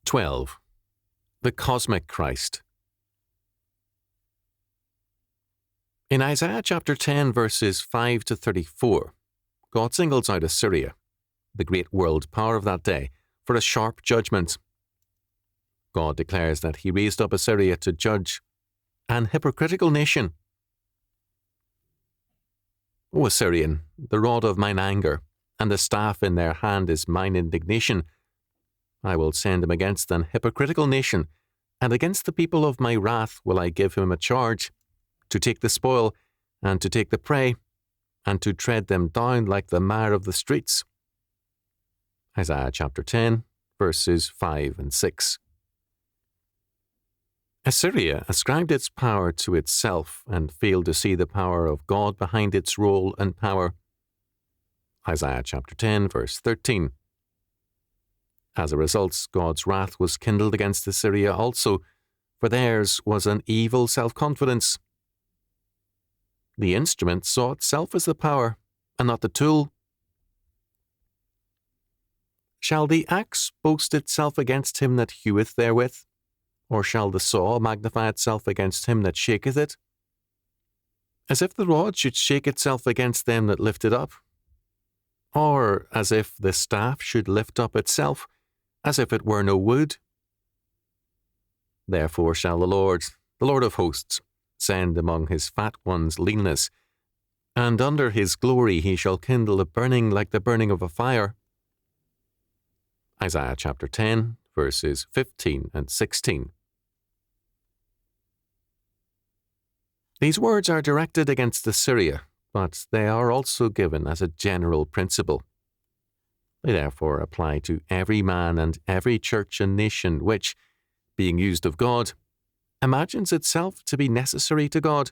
12. The Cosmic Christ. In Isaiah chapter 10, verses 5 to 34, God singles out Assyria, the great world power of that day, for a sharp judgment. God declares that he raised up Assyria to judge an hypocritical nation. O Assyrian, the rod of mine anger, and the staff in their hand is mine indignation. I will send him against an hypocritical nation, and against the people of my wrath will I give him a charge, to take the spoil, and to take the prey, and to tread them down like the mire of the streets. Isaiah chapter 10, verses 5 and 6. Assyria ascribed its power to itself and failed to see the power of God behind its role and power. Isaiah chapter 10, verse 13. As a result, God's wrath was kindled against Assyria also, for theirs was an evil self-confidence. The instrument saw itself as the power, and not the tool. Shall the axe boast itself against him that heweth therewith? Or shall the saw magnify itself against him that shaketh it? As if the rod should shake itself against them that lift it up? Or as if the staff should lift up itself, as if it were no wood? Therefore shall the Lord of hosts, send among his fat ones leanness, and under his glory he shall kindle a burning like the burning of a fire. Isaiah chapter 10, verses 15 and 16. These words are directed against Assyria, but they are also given as a general principle. They therefore apply to every man and every church and nation which, being used of God, imagines itself to be necessary to God.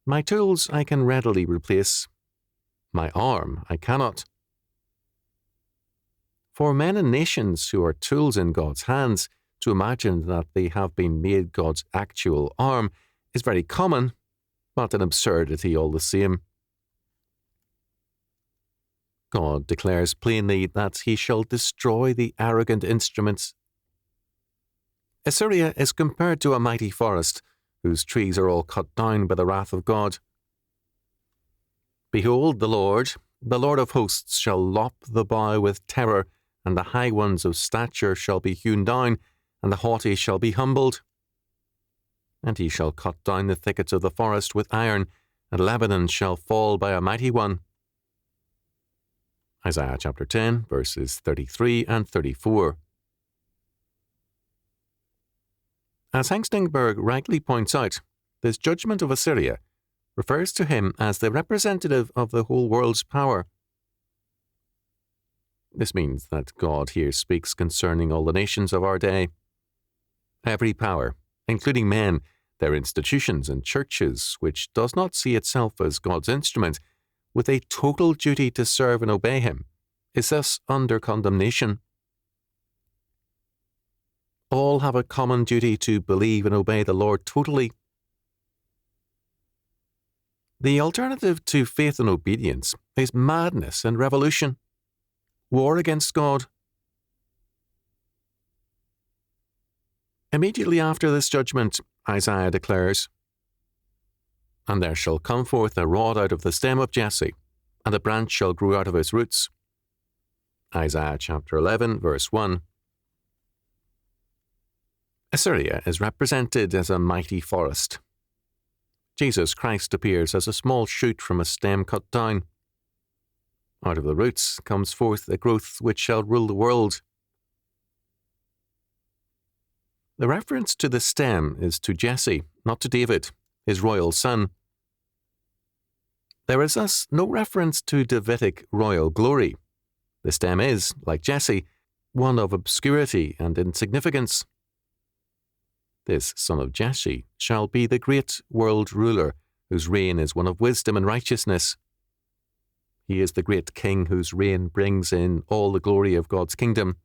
My tools I can readily replace. My arm I cannot. For men and nations who are tools in God's hands, to imagine that they have been made God's actual arm is very common, but an absurdity all the same. God declares plainly that he shall destroy the arrogant instruments. Assyria is compared to a mighty forest, whose trees are all cut down by the wrath of God. Behold, the Lord of hosts, shall lop the bough with terror, and the high ones of stature shall be hewn down, and the haughty shall be humbled. And he shall cut down the thickets of the forest with iron, and Lebanon shall fall by a mighty one. Isaiah chapter 10, verses 33 and 34. As Hengstenberg rightly points out, this judgment of Assyria refers to him as the representative of the whole world's power. This means that God here speaks concerning all the nations of our day. Every power, including men, their institutions and churches, which does not see itself as God's instrument, with a total duty to serve and obey him, is thus under condemnation. All have a common duty to believe and obey the Lord totally. The alternative to faith and obedience is madness and revolution, war against God. Immediately after this judgment, Isaiah declares, And there shall come forth a rod out of the stem of Jesse, and a branch shall grow out of his roots. Isaiah chapter 11, verse 1. Assyria is represented as a mighty forest. Jesus Christ appears as a small shoot from a stem cut down. Out of the roots comes forth a growth which shall rule the world. The reference to the stem is to Jesse, not to David, his royal son. There is thus no reference to Davidic royal glory. The stem is, like Jesse, one of obscurity and insignificance. This son of Jesse shall be the great world ruler, whose reign is one of wisdom and righteousness. He is the great king whose reign brings in all the glory of God's kingdom.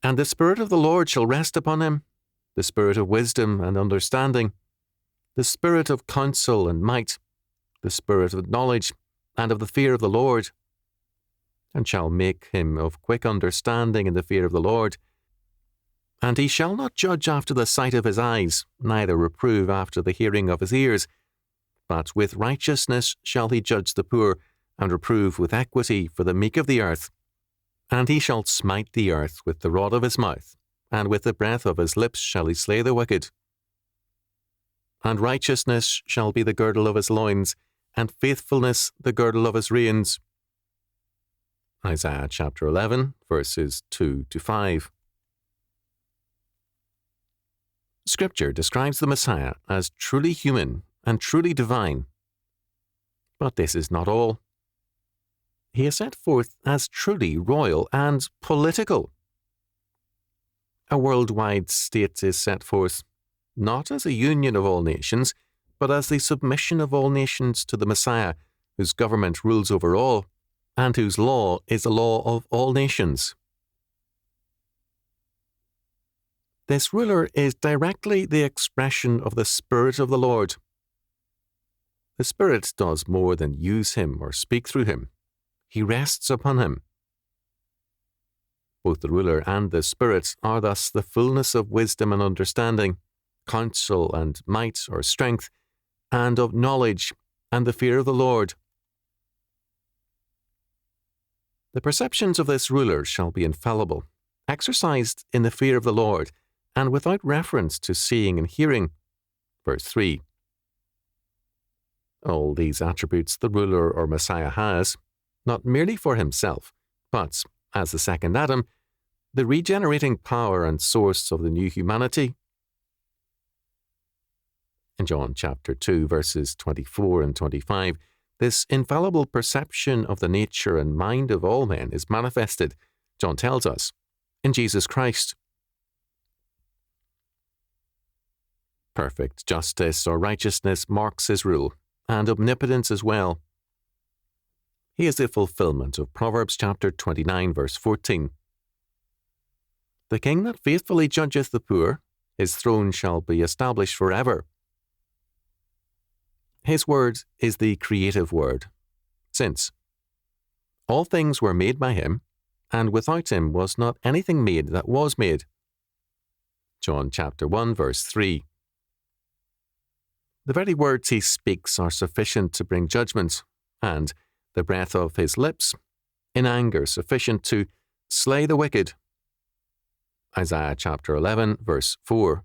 And the Spirit of the Lord shall rest upon him, the Spirit of wisdom and understanding, the Spirit of counsel and might, the Spirit of knowledge and of the fear of the Lord. and shall make him of quick understanding in the fear of the Lord. And he shall not judge after the sight of his eyes, neither reprove after the hearing of his ears. But with righteousness shall he judge the poor, and reprove with equity for the meek of the earth. And he shall smite the earth with the rod of his mouth, and with the breath of his lips shall he slay the wicked. And righteousness shall be the girdle of his loins, and faithfulness the girdle of his reins. Isaiah chapter 11, verses 2 to 5. Scripture describes the Messiah as truly human and truly divine. But this is not all. He is set forth as truly royal and political. A worldwide state is set forth, not as a union of all nations, but as the submission of all nations to the Messiah, whose government rules over all, and whose law is the law of all nations. This ruler is directly the expression of the Spirit of the Lord. The Spirit does more than use him or speak through him. He rests upon him. Both the ruler and the Spirit are thus the fullness of wisdom and understanding, counsel and might or strength, and of knowledge and the fear of the Lord. The perceptions of this ruler shall be infallible, exercised in the fear of the Lord, and without reference to seeing and hearing. Verse 3. All these attributes the ruler or Messiah has, not merely for himself, but, as the second Adam, the regenerating power and source of the new humanity. In John chapter 2, verses 24 and 25, this infallible perception of the nature and mind of all men is manifested, John tells us, in Jesus Christ. Perfect justice or righteousness marks his rule, and omnipotence as well. He is the fulfillment of Proverbs chapter 29, verse 14. The king that faithfully judgeth the poor, his throne shall be established forever. His word is the creative word, since all things were made by him, and without him was not anything made that was made. John chapter 1, verse 3. The very words he speaks are sufficient to bring judgment, and the breath of his lips, in anger sufficient to slay the wicked. Isaiah chapter 11, verse 4.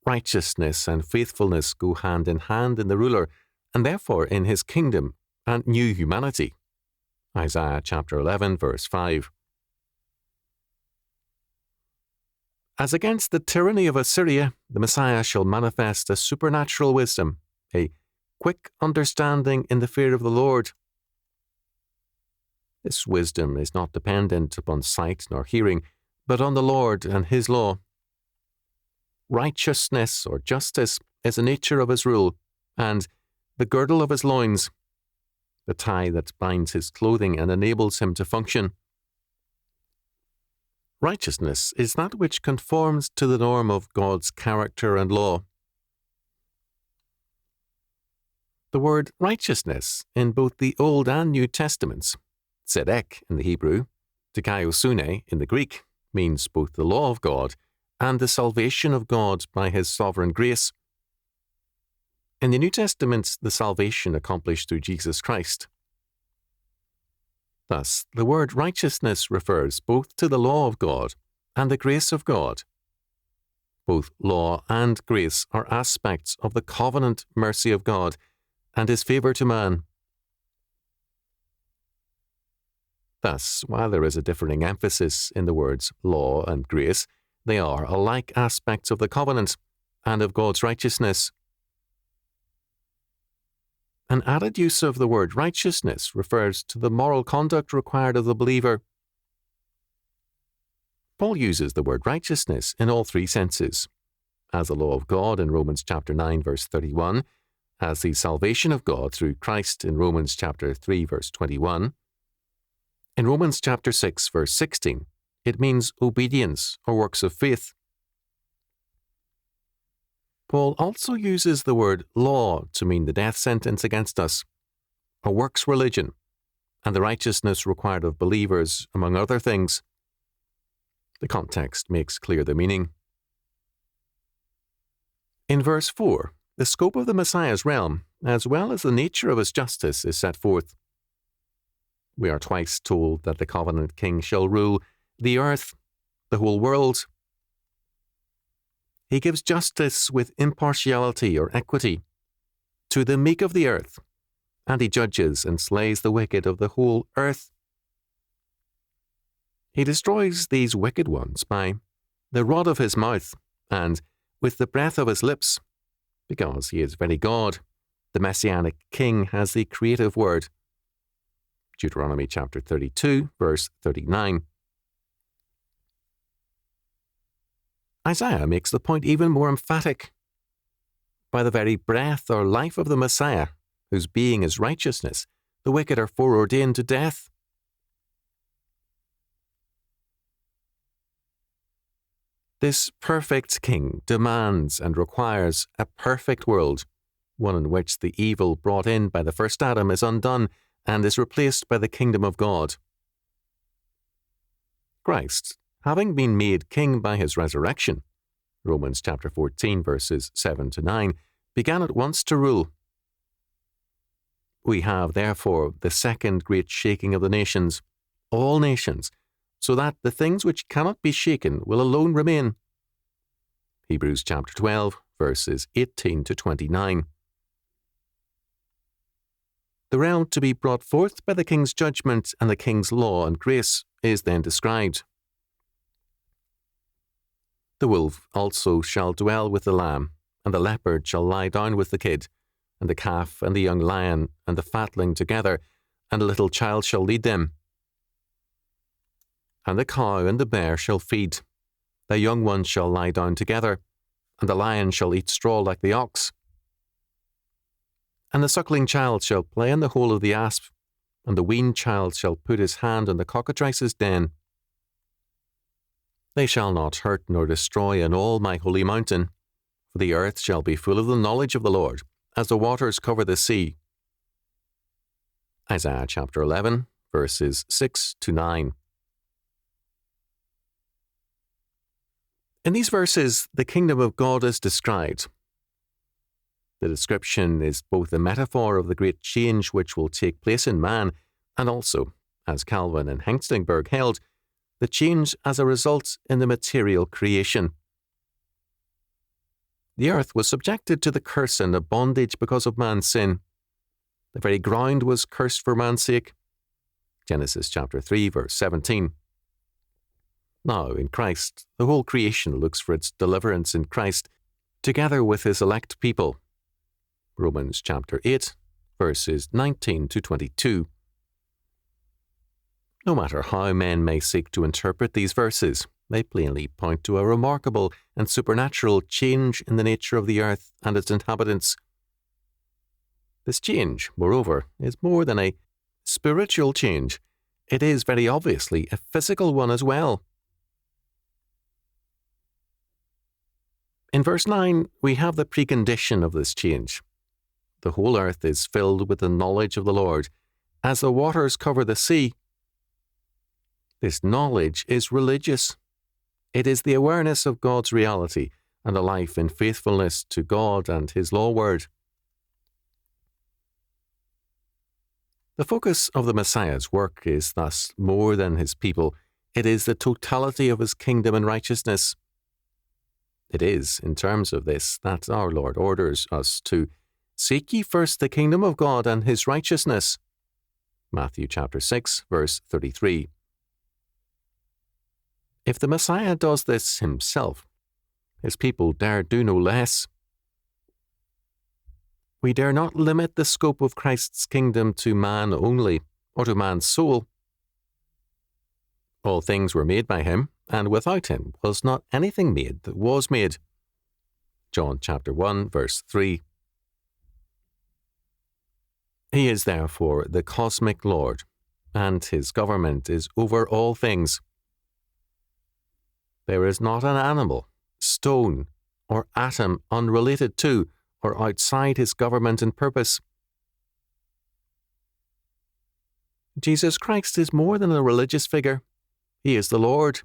Righteousness and faithfulness go hand in hand in the ruler, and therefore in his kingdom and new humanity. Isaiah chapter 11, verse 5. As against the tyranny of Assyria, the Messiah shall manifest a supernatural wisdom, a quick understanding in the fear of the Lord. This wisdom is not dependent upon sight nor hearing, but on the Lord and his law. Righteousness or justice is the nature of his rule, and the girdle of his loins, the tie that binds his clothing and enables him to function. Righteousness is that which conforms to the norm of God's character and law. The word righteousness in both the Old and New Testaments, tzedek in the Hebrew, dikaiosune in the Greek, means both the law of God and the salvation of God by his sovereign grace. In the New Testament, the salvation accomplished through Jesus Christ. Thus, the word righteousness refers both to the law of God and the grace of God. Both law and grace are aspects of the covenant mercy of God and his favour to man. Thus, while there is a differing emphasis in the words law and grace, they are alike aspects of the covenant and of God's righteousness. An added use of the word righteousness refers to the moral conduct required of the believer. Paul uses the word righteousness in all three senses: as the law of God in Romans chapter 9, verse 31, as the salvation of God through Christ in Romans chapter 3, verse 21. In Romans chapter 6, verse 16, it means obedience or works of faith. Paul also uses the word law to mean the death sentence against us. a works religion, and the righteousness required of believers, among other things. The context makes clear the meaning. In verse 4, the scope of the Messiah's realm, as well as the nature of his justice, is set forth. We are twice told that the covenant king shall rule the earth, the whole world. He gives justice with impartiality or equity to the meek of the earth, and he judges and slays the wicked of the whole earth. He destroys these wicked ones by the rod of his mouth and with the breath of his lips, because he is very God. The Messianic king has the creative word. Deuteronomy chapter 32, verse 39. Isaiah makes the point even more emphatic. By the very breath or life of the Messiah, whose being is righteousness, the wicked are foreordained to death. This perfect king demands and requires a perfect world, one in which the evil brought in by the first Adam is undone and is replaced by the kingdom of God. Christ, having been made king by his resurrection, Romans chapter 14, verses 7 to 9, began at once to rule. We have, therefore, the second great shaking of the nations, all nations, so that the things which cannot be shaken will alone remain. Hebrews chapter 12, verses 18 to 29. The realm to be brought forth by the king's judgment and the king's law and grace is then described. The wolf also shall dwell with the lamb, and the leopard shall lie down with the kid, and the calf and the young lion and the fatling together, and a little child shall lead them. And the cow and the bear shall feed, their young ones shall lie down together, and the lion shall eat straw like the ox. And the suckling child shall play in the hole of the asp, and the weaned child shall put his hand in the cockatrice's den. They shall not hurt nor destroy in all my holy mountain, for the earth shall be full of the knowledge of the Lord, as the waters cover the sea. Isaiah chapter 11, verses 6 to 9. In these verses, the kingdom of God is described. The description is both a metaphor of the great change which will take place in man, and also, as Calvin and Hengstenberg held, the change as a result in the material creation. The earth was subjected to the curse and the bondage because of man's sin. The very ground was cursed for man's sake. Genesis chapter 3, verse 17. Now, in Christ, the whole creation looks for its deliverance in Christ, together with his elect people. Romans chapter 8, verses 19 to 22. No matter how men may seek to interpret these verses, they plainly point to a remarkable and supernatural change in the nature of the earth and its inhabitants. This change, moreover, is more than a spiritual change. It is very obviously a physical one as well. In verse 9, we have the precondition of this change. The whole earth is filled with the knowledge of the Lord, as the waters cover the sea. This knowledge is religious. It is the awareness of God's reality and a life in faithfulness to God and his law word. The focus of the Messiah's work is thus more than his people. It is the totality of his kingdom and righteousness. It is, in terms of this, that our Lord orders us to seek ye first the kingdom of God and his righteousness. Matthew chapter 6, verse 33. If the Messiah does this himself, his people dare do no less. We dare not limit the scope of Christ's kingdom to man only, or to man's soul. All things were made by him, and without him was not anything made that was made. John chapter 1, verse 3. He is therefore the cosmic Lord, and his government is over all things. There is not an animal, stone, or atom unrelated to or outside his government and purpose. Jesus Christ is more than a religious figure. He is the Lord,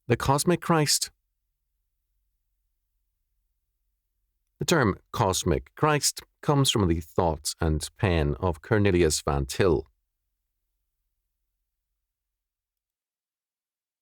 the cosmic Christ. The term cosmic Christ comes from the thoughts and pen of Cornelius van Til.